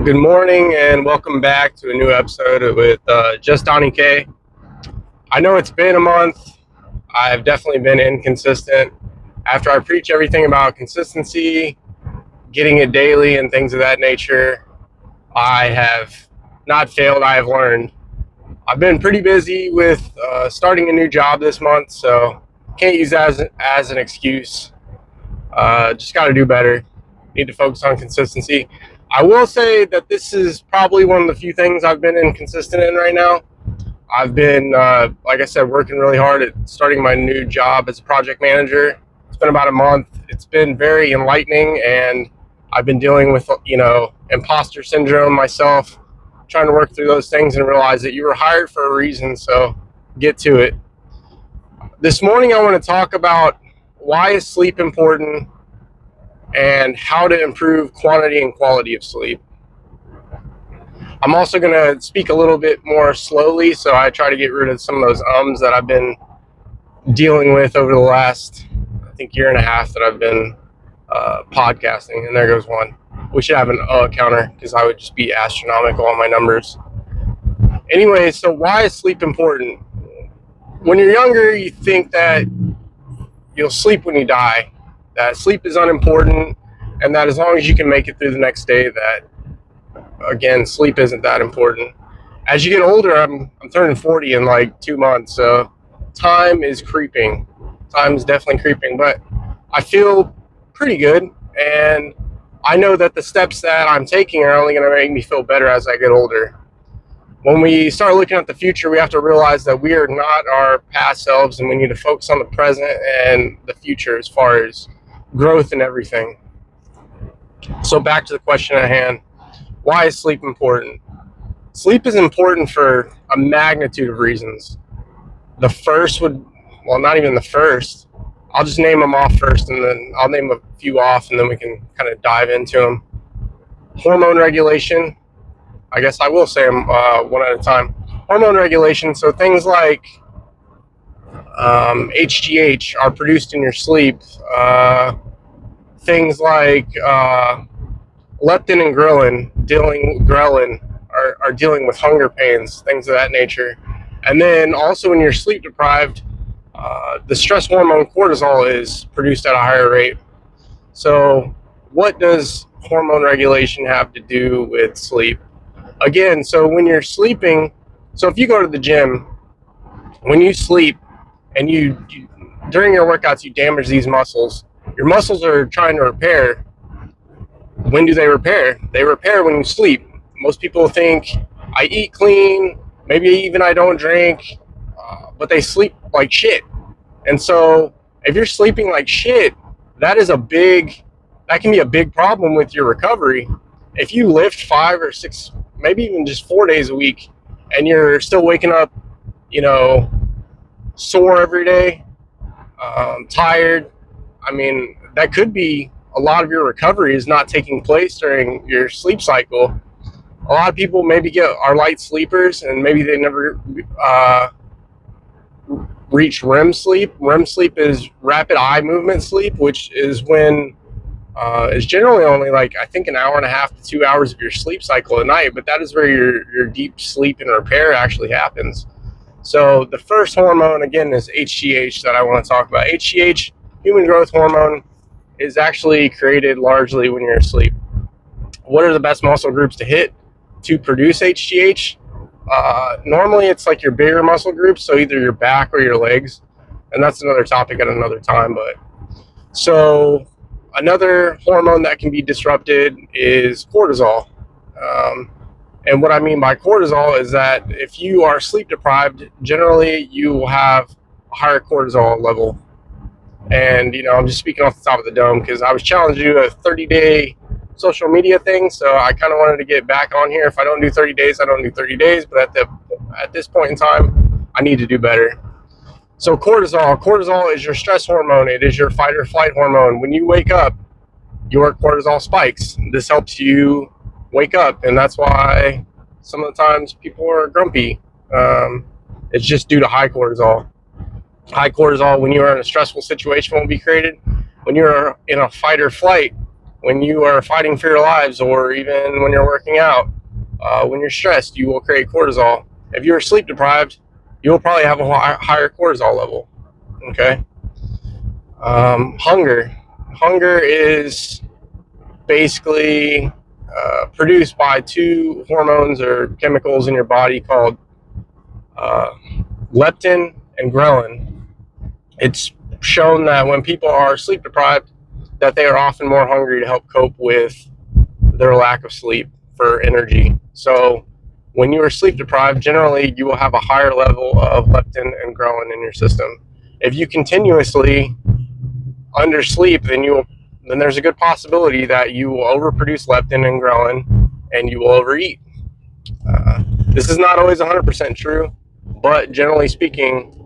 Good morning and welcome back to a new episode with Just Donnie K. I know it's been a month. I've definitely been inconsistent. After I preach everything about consistency, getting it daily, and things of that nature, I have not failed. I have learned. I've been pretty busy with starting a new job this month, so can't use that as an excuse. Just got to do better. Need to focus on consistency. I will say that this is probably one of the few things I've been inconsistent in right now. I've been, like I said, working really hard at starting my new job as a project manager. It's been about a month. It's been very enlightening, and I've been dealing with, imposter syndrome myself, trying to work through those things and realize that you were hired for a reason, so get to it. This morning, I want to talk about why is sleep important and how to improve quantity and quality of sleep. I'm also going to speak a little bit more slowly, so I try to get rid of some of those ums that I've been dealing with over the last, I think, year and a half that I've been podcasting. And there goes one. We should have an counter because I would just be astronomical on my numbers. Anyway, so why is sleep important? When you're younger, you think that you'll sleep when you die, that sleep is unimportant, and that as long as you can make it through the next day, that again, sleep isn't that important. As you get older, I'm turning 40 in like 2 months, so time is creeping. Time is definitely creeping, but I feel pretty good, and I know that the steps that I'm taking are only going to make me feel better as I get older. When we start looking at the future, we have to realize that we are not our past selves, and we need to focus on the present and the future as far as growth and everything. So back to the question at hand. Why is sleep important? Sleep is important for a magnitude of reasons. The first would, well, not even the first. I'll just name them off first, and then I'll name a few off, and then we can kind of dive into them. Hormone regulation. I guess I will say them one at a time. Hormone regulation. So things like HGH are produced in your sleep. Things like leptin and ghrelin are dealing with hunger pains, things of that nature. And then also when you're sleep deprived, the stress hormone cortisol is produced at a higher rate. So what does hormone regulation have to do with sleep? Again, so when you're sleeping, so if you go to the gym, when you sleep and you during your workouts, you damage these muscles. Your muscles are trying to repair. When do they repair? They repair when you sleep. Most people think I eat clean, maybe even I don't drink, but they sleep like shit. And so if you're sleeping like shit, that can be a big problem with your recovery. If you lift 5 or 6, maybe even just 4 days a week, and you're still waking up, sore every day, tired, I mean, that could be a lot of your recovery is not taking place during your sleep cycle. A lot of people maybe are light sleepers, and maybe they never reach REM sleep. REM sleep is rapid eye movement sleep, which is when it's generally only like I think an hour and a half to 2 hours of your sleep cycle at night, but that is where your deep sleep and repair actually happens. So the first hormone again is HGH that I want to talk about. HGH, human growth hormone, is actually created largely when you're asleep. What are the best muscle groups to hit to produce HGH? Normally it's like your bigger muscle groups, so either your back or your legs, and that's another topic at another time. But so another hormone that can be disrupted is cortisol. And what I mean by cortisol is that if you are sleep deprived, generally you will have a higher cortisol level. And, I'm just speaking off the top of the dome because I was challenged to do a 30-day social media thing. So I kind of wanted to get back on here. If I don't do 30 days, I don't do 30 days. But at this point in time, I need to do better. So cortisol is your stress hormone. It is your fight or flight hormone. When you wake up, your cortisol spikes. This helps you wake up. And that's why some of the times people are grumpy. It's just due to high cortisol. High cortisol when you are in a stressful situation will be created. When you're in a fight or flight, when you are fighting for your lives, or even when you're working out. When you're stressed, you will create cortisol. If you're sleep deprived, you'll probably have a higher cortisol level. Okay. Hunger is basically produced by two hormones or chemicals in your body called uh, leptin and ghrelin. It's shown that when people are sleep deprived, that they are often more hungry to help cope with their lack of sleep for energy. So when you are sleep deprived, generally you will have a higher level of leptin and ghrelin in your system. If you continuously undersleep, then there's a good possibility that you will overproduce leptin and ghrelin and you will overeat. This is not always 100% true, but generally speaking,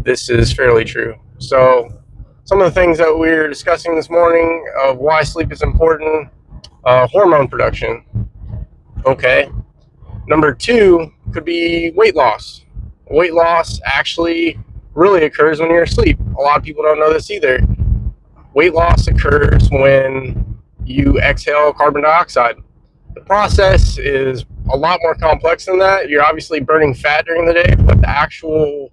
this is fairly true. So some of the things that we're discussing this morning of why sleep is important: hormone production. Okay. Number two could be weight loss. Weight loss actually really occurs when you're asleep. A lot of people don't know this either. Weight loss occurs when you exhale carbon dioxide. The process is a lot more complex than that. You're obviously burning fat during the day, but the actual,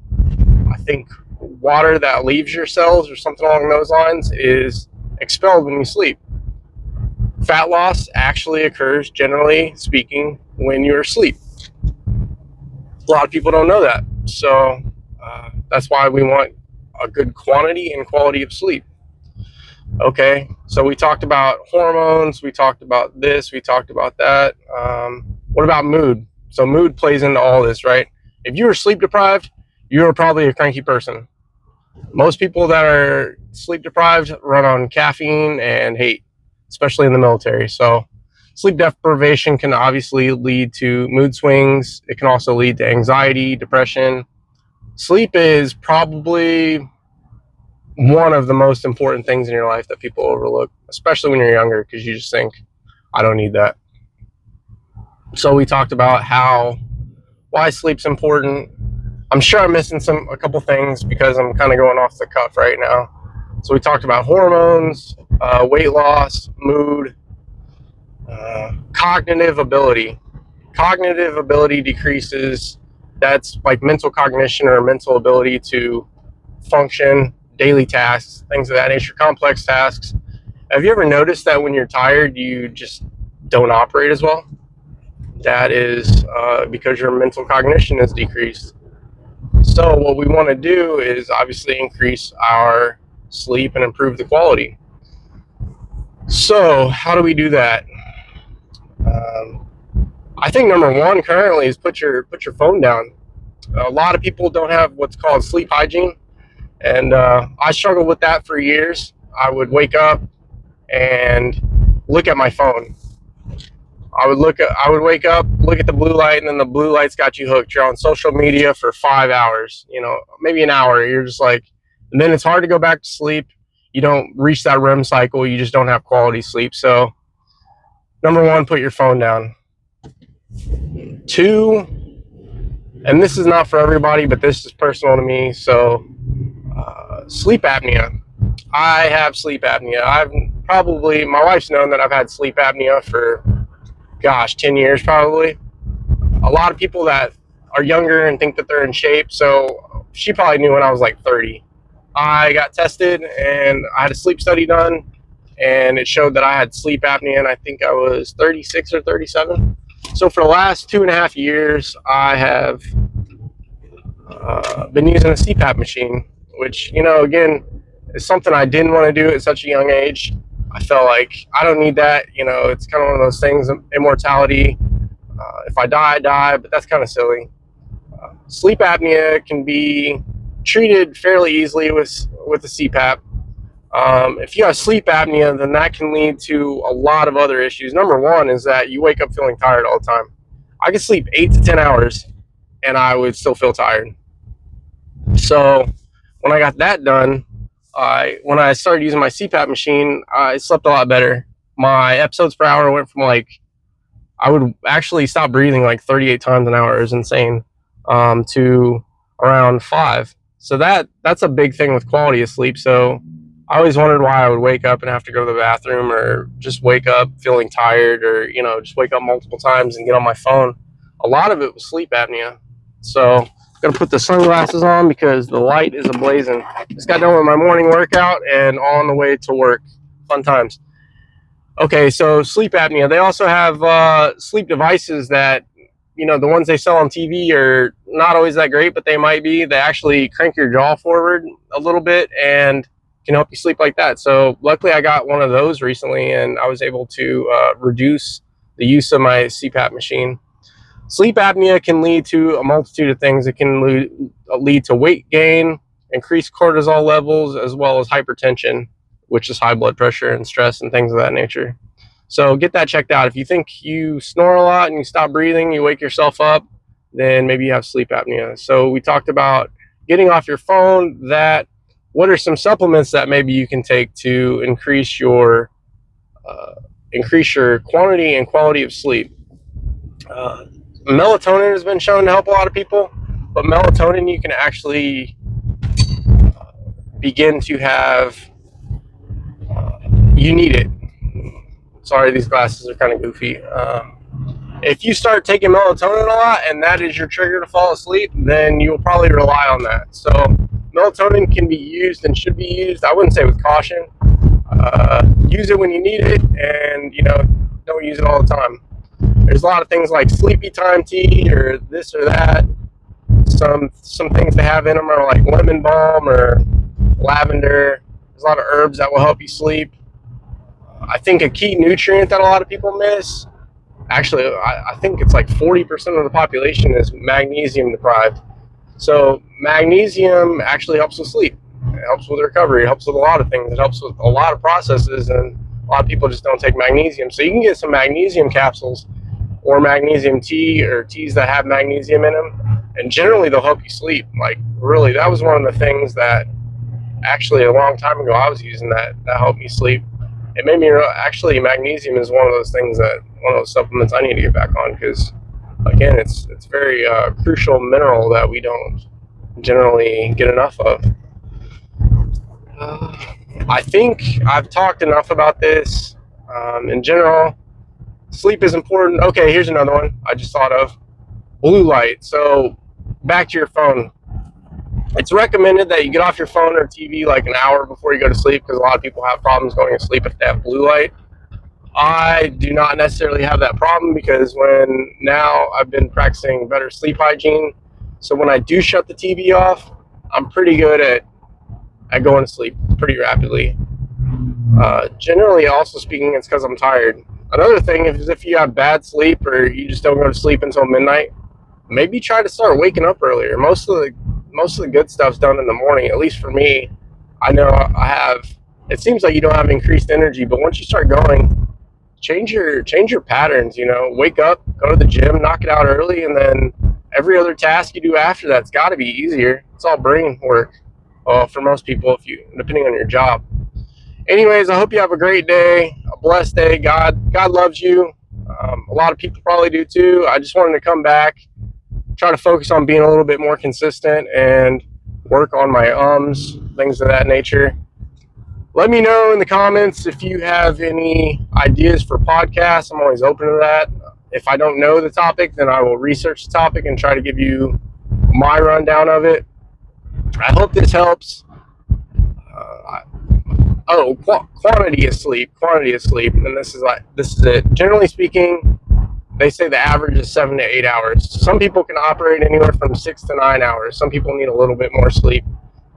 I think, water that leaves your cells or something along those lines is expelled when you sleep. Fat loss actually occurs, generally speaking, when you're asleep. A lot of people don't know that. So that's why we want a good quantity and quality of sleep. Okay, so we talked about hormones, we talked about this, we talked about that. What about mood? So mood plays into all this, right? If you are sleep deprived, you are probably a cranky person. Most people that are sleep deprived run on caffeine and hate, especially in the military. So sleep deprivation can obviously lead to mood swings. It can also lead to anxiety, depression. Sleep is probably one of the most important things in your life that people overlook, especially when you're younger, because you just think, I don't need that. So we talked about why sleep's important. I'm sure I'm missing a couple things because I'm kind of going off the cuff right now. So we talked about hormones, weight loss, mood, cognitive ability. Cognitive ability decreases. That's like mental cognition or mental ability to function, daily tasks, things of that nature, complex tasks. Have you ever noticed that when you're tired, you just don't operate as well? That is because your mental cognition is decreased. So what we want to do is obviously increase our sleep and improve the quality. So how do we do that? I think number one currently is put your phone down. A lot of people don't have what's called sleep hygiene, and I struggled with that for years. I would wake up and look at my phone. I would wake up, look at the blue light, and then the blue light's got you hooked. You're on social media for 5 hours, maybe an hour. You're just like, and then it's hard to go back to sleep. You don't reach that REM cycle. You just don't have quality sleep. So, number one, put your phone down. Two, and this is not for everybody, but this is personal to me. So, sleep apnea. I have sleep apnea. My wife's known that I've had sleep apnea for 10 years probably. A lot of people that are younger and think that they're in shape, so she probably knew when I was like 30. I got tested and I had a sleep study done, and it showed that I had sleep apnea, and I think I was 36 or 37. So for the last 2.5 years, I have been using a CPAP machine, which, again, is something I didn't want to do at such a young age. I felt like I don't need that. It's kind of one of those things, immortality. If I die, I die, but that's kind of silly. Sleep apnea can be treated fairly easily with the CPAP. If you have sleep apnea, then that can lead to a lot of other issues. Number one is that you wake up feeling tired all the time. I could sleep 8 to 10 hours and I would still feel tired. So when I got that done, when I started using my CPAP machine, I slept a lot better. My episodes per hour went from I would actually stop breathing 38 times an hour. It was insane, to around 5. So that's a big thing with quality of sleep. So I always wondered why I would wake up and have to go to the bathroom, or just wake up feeling tired, or just wake up multiple times and get on my phone. A lot of it was sleep apnea. So I'm gonna put the sunglasses on because the light is ablazing. Just got done with my morning workout and on the way to work. Fun times. Okay, so sleep apnea. They also have sleep devices that, the ones they sell on TV are not always that great, but they might be. They actually crank your jaw forward a little bit and can help you sleep like that. So luckily I got one of those recently, and I was able to reduce the use of my CPAP machine. Sleep apnea can lead to a multitude of things. It can lead to weight gain, increased cortisol levels, as well as hypertension, which is high blood pressure and stress and things of that nature. So get that checked out. If you think you snore a lot and you stop breathing, you wake yourself up, then maybe you have sleep apnea. So we talked about getting off your phone. What are some supplements that maybe you can take to increase your quantity and quality of sleep? Melatonin has been shown to help a lot of people, but melatonin you can actually begin to have. You need it. Sorry, these glasses are kind of goofy. If you start taking melatonin a lot and that is your trigger to fall asleep, then you'll probably rely on that. So melatonin can be used and should be used. I wouldn't say with caution. Use it when you need it, and don't use it all the time. There's a lot of things like sleepy time tea or this or that. Some things they have in them are like lemon balm or lavender. There's a lot of herbs that will help you sleep. I think a key nutrient that a lot of people miss, actually, I think it's like 40% of the population is magnesium deprived. So magnesium actually helps with sleep. It helps with recovery. It helps with a lot of things. It helps with a lot of processes, and a lot of people just don't take magnesium. So you can get some magnesium capsules or magnesium tea or teas that have magnesium in them, and generally they'll help you sleep. Like, really, that was one of the things that actually a long time ago I was using that helped me sleep. It made me actually, magnesium is one of those supplements I need to get back on, because again, it's very crucial mineral that we don't generally get enough of. I think I've talked enough about this. In general, sleep is important. Okay, here's another one I just thought of. Blue light. So back to your phone. It's recommended that you get off your phone or TV like an hour before you go to sleep, because a lot of people have problems going to sleep if they have blue light. I do not necessarily have that problem, because now I've been practicing better sleep hygiene. So when I do shut the TV off, I'm pretty good at going to sleep pretty rapidly. Generally, also speaking, it's because I'm tired. Another thing is, if you have bad sleep or you just don't go to sleep until midnight, maybe try to start waking up earlier. Most of the good stuff's done in the morning, at least for me. I know I have. It seems like you don't have increased energy, but once you start going, change your patterns. Wake up, go to the gym, knock it out early, and then every other task you do after that's got to be easier. It's all brain work for most people, depending on your job. Anyways, I hope you have a great day, a blessed day. God loves you. A lot of people probably do too. I just wanted to come back, try to focus on being a little bit more consistent, and work on my things of that nature. Let me know in the comments if you have any ideas for podcasts. I'm always open to that. If I don't know the topic, then I will research the topic and try to give you my rundown of it. I hope this helps. Quantity of sleep, and this is it. Generally speaking, they say the average is 7 to 8 hours. Some people can operate anywhere from 6 to 9 hours. Some people need a little bit more sleep.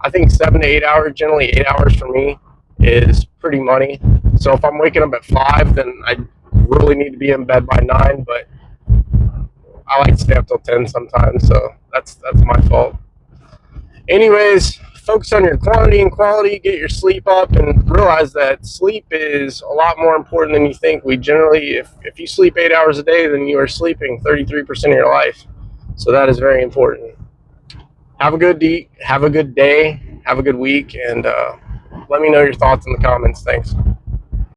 I think 7 to 8 hours, generally 8 hours for me, is pretty money. So if I'm waking up at 5, then I really need to be in bed by 9, but I like to stay up till 10 sometimes, so that's my fault. Anyways, focus on your quantity and quality, get your sleep up, and realize that sleep is a lot more important than you think. We generally, if you sleep 8 hours a day, then you are sleeping 33% of your life. So that is very important. Have a good day, have a good week, and let me know your thoughts in the comments. Thanks.